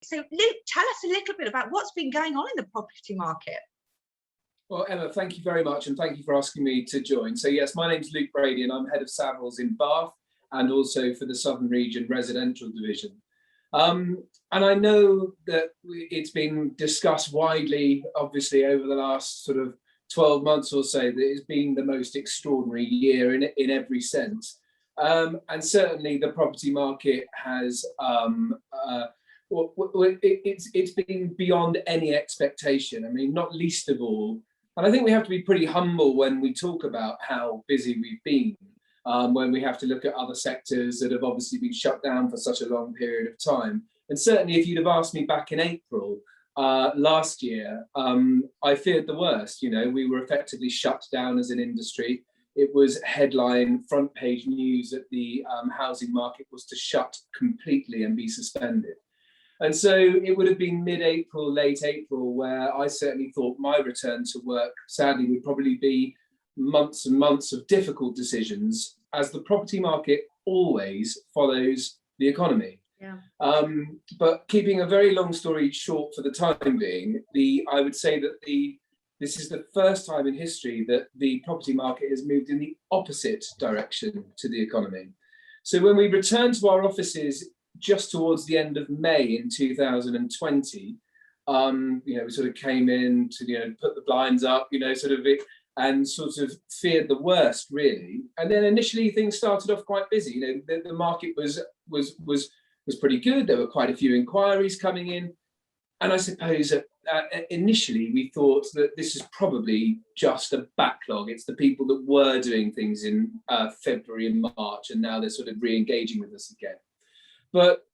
So Luke, tell us a little bit about what's been going on in the property market. Well, Emma, thank you very much, and thank you for asking me to join. So yes, my name's Luke Brady, and I'm head of Savills in Bath, and also for the Southern Region Residential Division. And I know that it's been discussed widely, obviously, over the last sort of 12 months or so, that it's been the most extraordinary year in every sense. And certainly the property market has, it's been beyond any expectation. I mean, not least of all, and I think we have to be pretty humble when we talk about how busy we've been, when we have to look at other sectors that have obviously been shut down for such a long period of time. And certainly if you'd have asked me back in April last year, I feared the worst. You know, we were effectively shut down as an industry. It was headline front page news that the housing market was to shut completely and be suspended. And so it would have been mid-April, late April, where I certainly thought my return to work, sadly, would probably be months and months of difficult decisions, as the property market always follows the economy. Yeah. But keeping a very long story short for the time being, I would say that this is the first time in history that the property market has moved in the opposite direction to the economy. So when we returned to our offices just towards the end of May in 2020, we sort of came in to, put the blinds up, and sort of feared the worst, really. And then initially things started off quite busy. The market was pretty good. There were quite a few inquiries coming in. And I suppose initially we thought that this is probably just a backlog. It's the people that were doing things in February and March, and now they're sort of re-engaging with us again. But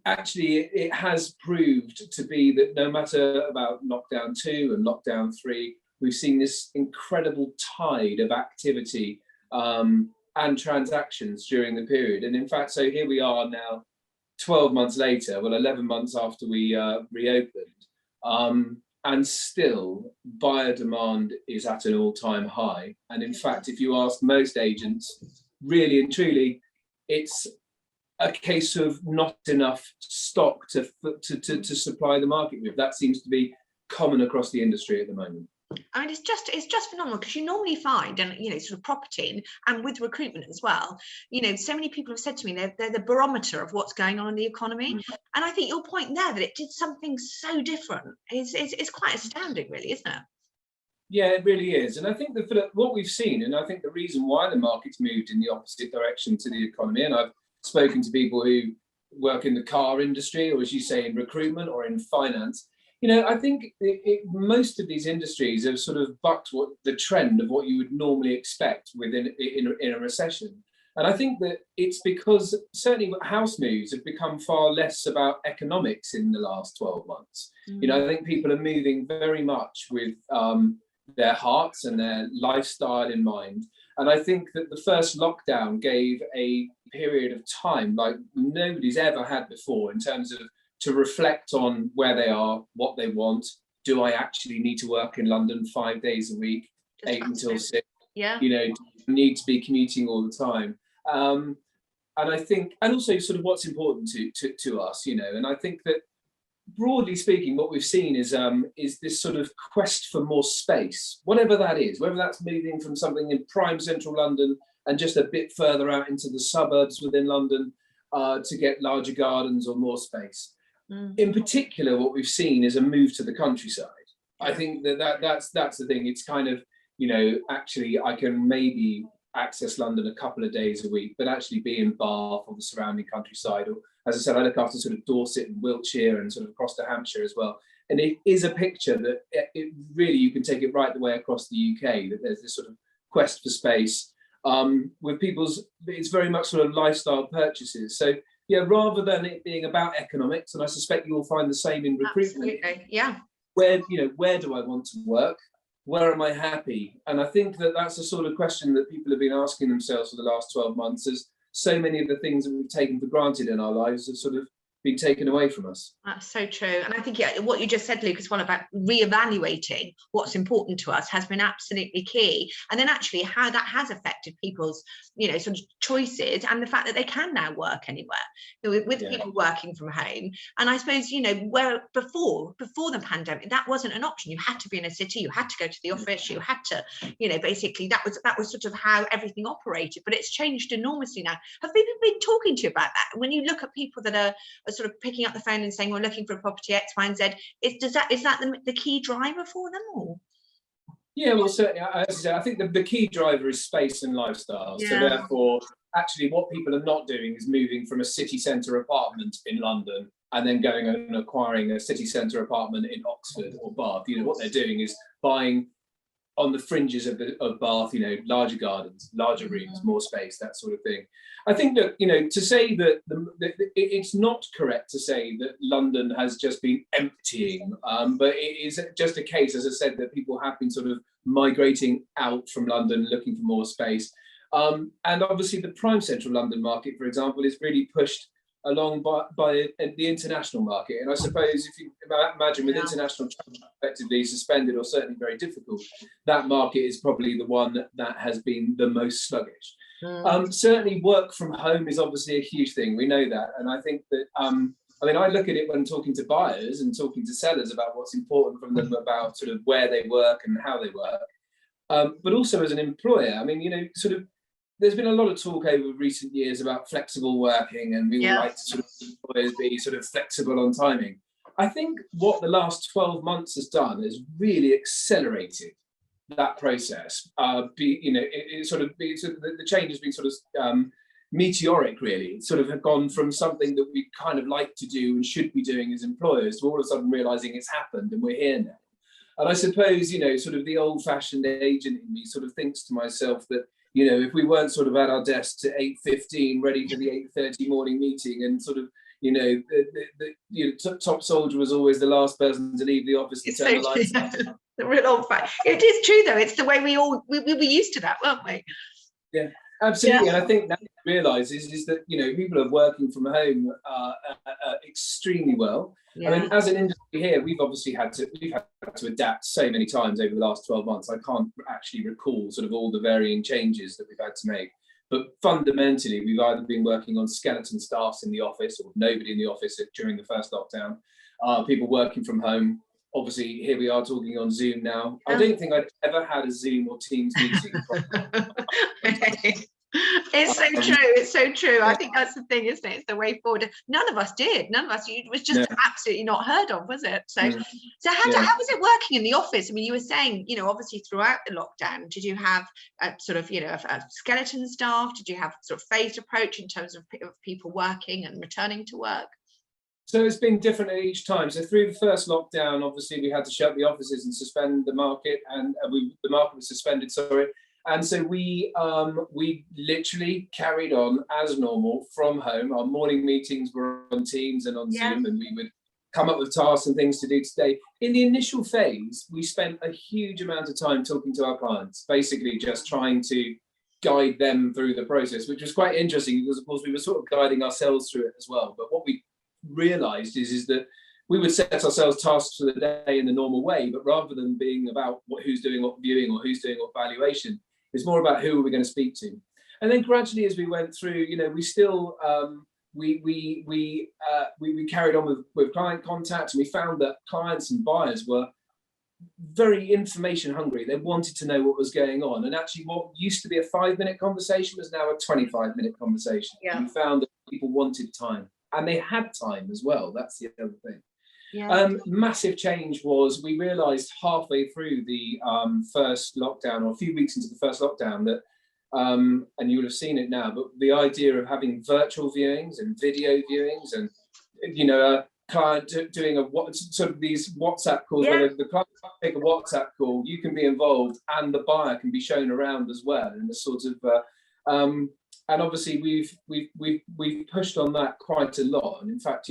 actually, it has proved to be that no matter about lockdown 2 and lockdown 3, we've seen this incredible tide of activity and transactions during the period. And in fact, so here we are now, 12 months later, 11 months after we reopened, and still buyer demand is at an all-time high. And in fact, if you ask most agents, really and truly, it's a case of not enough stock to supply the market with. That seems to be common across the industry at the moment. I mean, it's just phenomenal, because you normally find, and sort of property and with recruitment as well, so many people have said to me they're the barometer of what's going on in the economy. Mm-hmm. And I think your point there that it did something so different is quite astounding, really, isn't it? Yeah, it really is. And I think that what we've seen, and I think the reason why the market's moved in the opposite direction to the economy, and I've spoken to people who work in the car industry, or as you say, in recruitment or in finance, I think most of these industries have sort of bucked the trend of what you would normally expect in a recession. And I think that it's because certainly house moves have become far less about economics in the last 12 months. Mm. I think people are moving very much with their hearts and their lifestyle in mind. And I think that the first lockdown gave a period of time like nobody's ever had before, in terms of to reflect on where they are, what they want. Do I actually need to work in London 5 days a week, 8 until 6? Yeah. Need to be commuting all the time. And I think, and also sort of what's important to us, and I think that broadly speaking, what we've seen is this sort of quest for more space, whatever that is, whether that's moving from something in prime central London and just a bit further out into the suburbs within London to get larger gardens or more space. Mm. In particular, what we've seen is a move to the countryside. I think that's the thing. It's kind of, actually I can maybe access London a couple of days a week, but actually be in Bath or the surrounding countryside. Or, as I said, I look after sort of Dorset and Wiltshire and sort of across to Hampshire as well. And it is a picture that it really, you can take it right the way across the UK, that there's this sort of quest for space with it's very much sort of lifestyle purchases. So yeah, rather than it being about economics, and I suspect you'll find the same in recruitment. Absolutely, yeah. Where do I want to work? Where am I happy? And I think that that's the sort of question that people have been asking themselves for the last 12 months, as so many of the things that we've taken for granted in our lives have sort of been taken away from us. That's so true. And I think what you just said, Luke, as well, about reevaluating what's important to us has been absolutely key. And then actually how that has affected people's, sort of choices, and the fact that they can now work anywhere, with people working from home. And I suppose, where before the pandemic, that wasn't an option. You had to be in a city, you had to go to the office, you had to, basically that was sort of how everything operated. But it's changed enormously now. Have people been talking to you about that? When you look at people that are sort of picking up the phone and saying, we're looking for a property X, Y, and Z, is that the key driver for them, or? Yeah, well, certainly, as I said, I think the key driver is space and lifestyle. So therefore, actually, what people are not doing is moving from a city centre apartment in London and then going and acquiring a city centre apartment in Oxford or Bath. What they're doing is buying on the fringes of Bath, larger gardens, larger rooms, more space, that sort of thing. I think that, to say that it's not correct to say that London has just been emptying, but it is just a case, as I said, that people have been sort of migrating out from London, looking for more space. And obviously the prime central London market, for example, is really pushed along by the international market. And I suppose if you imagine with international travel effectively suspended or certainly very difficult, that market is probably the one that has been the most sluggish. Certainly work from home is obviously a huge thing. We know that. And I think that, I look at it when talking to buyers and talking to sellers about what's important from them about sort of where they work and how they work. But also as an employer, there's been a lot of talk over recent years about flexible working, and we would like to sort of employers be sort of flexible on timing. I think what the last 12 months has done is really accelerated that process. The change has been sort of meteoric, really. It sort of had gone from something that we kind of like to do and should be doing as employers to all of a sudden realizing it's happened and we're here now. And I suppose, sort of the old-fashioned agent in me sort of thinks to myself that, if we weren't sort of at our desks at 8:15, ready for the 8:30 morning meeting, and sort of, the top soldier was always the last person to leave the office to turn the lights on. The real old fact. It is true, though. It's the way we were used to that, weren't we? Yeah, absolutely. And I think now we realise is that, people are working from home extremely well. Yeah. I mean, as an industry here, we've had to adapt so many times over the last 12 months. I can't actually recall sort of all the varying changes that we've had to make. But fundamentally, we've either been working on skeleton staffs in the office or nobody in the office during the first lockdown, people working from home. Obviously, here we are talking on Zoom now. I don't think I'd ever had a Zoom or Teams meeting. It's so true. It's so true. I think that's the thing, isn't it? It's the way forward. None of us did. It was just absolutely not heard of, was it? So, how was it working in the office? I mean, you were saying, obviously throughout the lockdown, did you have a sort of, a skeleton staff? Did you have sort of phased approach in terms of people working and returning to work? So it's been different at each time. So through the first lockdown, obviously we had to shut the offices and suspend the market, and the market was suspended. And so we literally carried on as normal from home. Our morning meetings were on Teams and on Zoom, and we would come up with tasks and things to do today. In the initial phase, we spent a huge amount of time talking to our clients, basically just trying to guide them through the process, which was quite interesting because, of course, we were sort of guiding ourselves through it as well. But what we realised is that we would set ourselves tasks for the day in the normal way, but rather than being about who's doing what viewing or who's doing what valuation, it's more about who are we going to speak to. And then gradually, as we went through, we still we carried on with client contact, and we found that clients and buyers were very information hungry. They wanted to know what was going on, and actually, what used to be a 5-minute conversation was now a 25-minute conversation. Yeah. And we found that people wanted time, and they had time as well. That's the other thing. Yeah. Massive change was we realised halfway through the first lockdown, or a few weeks into the first lockdown, that and you would have seen it now, but the idea of having virtual viewings and video viewings, and a client doing sort of these WhatsApp calls, where the client can take a WhatsApp call, you can be involved, and the buyer can be shown around as well, and the sort of and obviously we've pushed on that quite a lot, and in fact,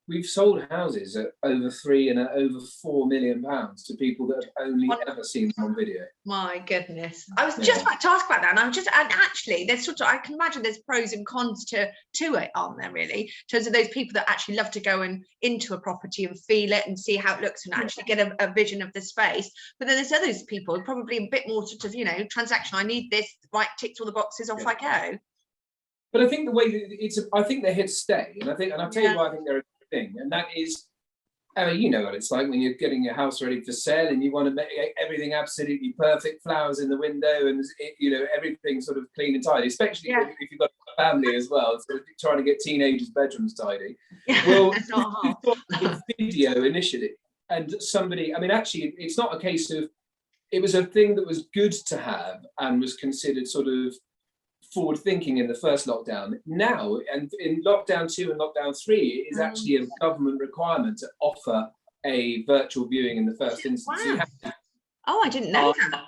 we've sold houses at over £3 and at over £4 million to people that have only ever seen them on video. My goodness. I was just about to ask about that. And actually there's sort of, I can imagine there's pros and cons to it, aren't there, really? In terms of those people that actually love to go into a property and feel it and see how it looks and actually get a vision of the space. But then there's others people, probably a bit more sort of, transaction. I need this, right, ticks all the boxes, off I go. But I think the way that I think they're here to stay. And I'll tell you why I think they're a good thing. And that is, you know what it's like when you're getting your house ready for sale and you want to make everything absolutely perfect, flowers in the window and everything sort of clean and tidy, especially if you've got a family as well, sort of trying to get teenagers' bedrooms tidy. Well, it's got a video initially, and somebody, actually, it's not a case of, it was a thing that was good to have and was considered sort of forward thinking in the first lockdown. Now, and in lockdown 2 and lockdown 3, it is actually a government requirement to offer a virtual viewing in the first instance. Wow. Oh, I didn't know that.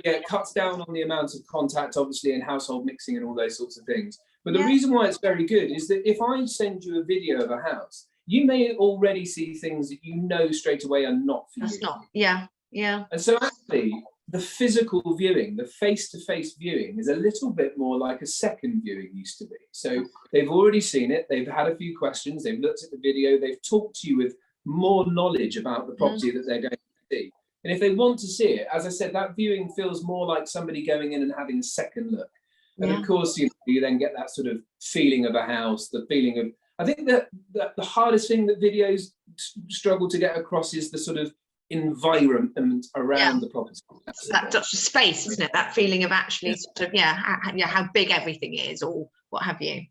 Yeah, it cuts down on the amount of contact, obviously, and household mixing and all those sorts of things. But the reason why it's very good is that if I send you a video of a house, you may already see things that you know straight away are not for you. That's not, yeah. And so actually, the physical viewing, the face-to-face viewing, is a little bit more like a second viewing used to be. So they've already seen it, they've had a few questions, they've looked at the video, they've talked to you with more knowledge about the property that they're going to see. And if they want to see it, as I said, that viewing feels more like somebody going in and having a second look. And of course, you then get that sort of feeling of a house, the feeling of, I think that the hardest thing that videos struggle to get across is the sort of environment around the property. That space, isn't it? That feeling of actually sort of how big everything is, or what have you.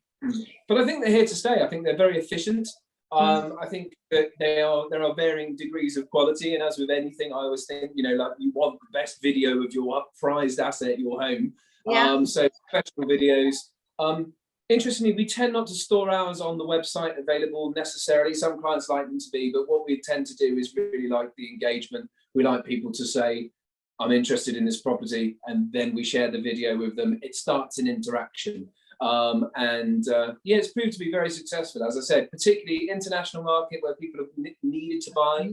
But I think they're here to stay. I think they're very efficient. I think that there are varying degrees of quality, and as with anything, I always think, like, you want the best video of your prized asset, your home. So professional videos. Interestingly, we tend not to store ours on the website available necessarily. Some clients like them to be, but what we tend to do is really like the engagement. We like people to say, I'm interested in this property, and then we share the video with them. It starts an interaction. It's proved to be very successful, as I said, particularly international market where people have needed to buy,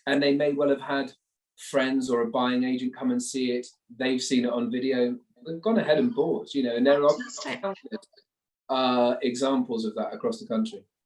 and they may well have had friends or a buying agent come and see it. They've seen it on video. They've gone ahead and bought, and there are countless examples of that across the country.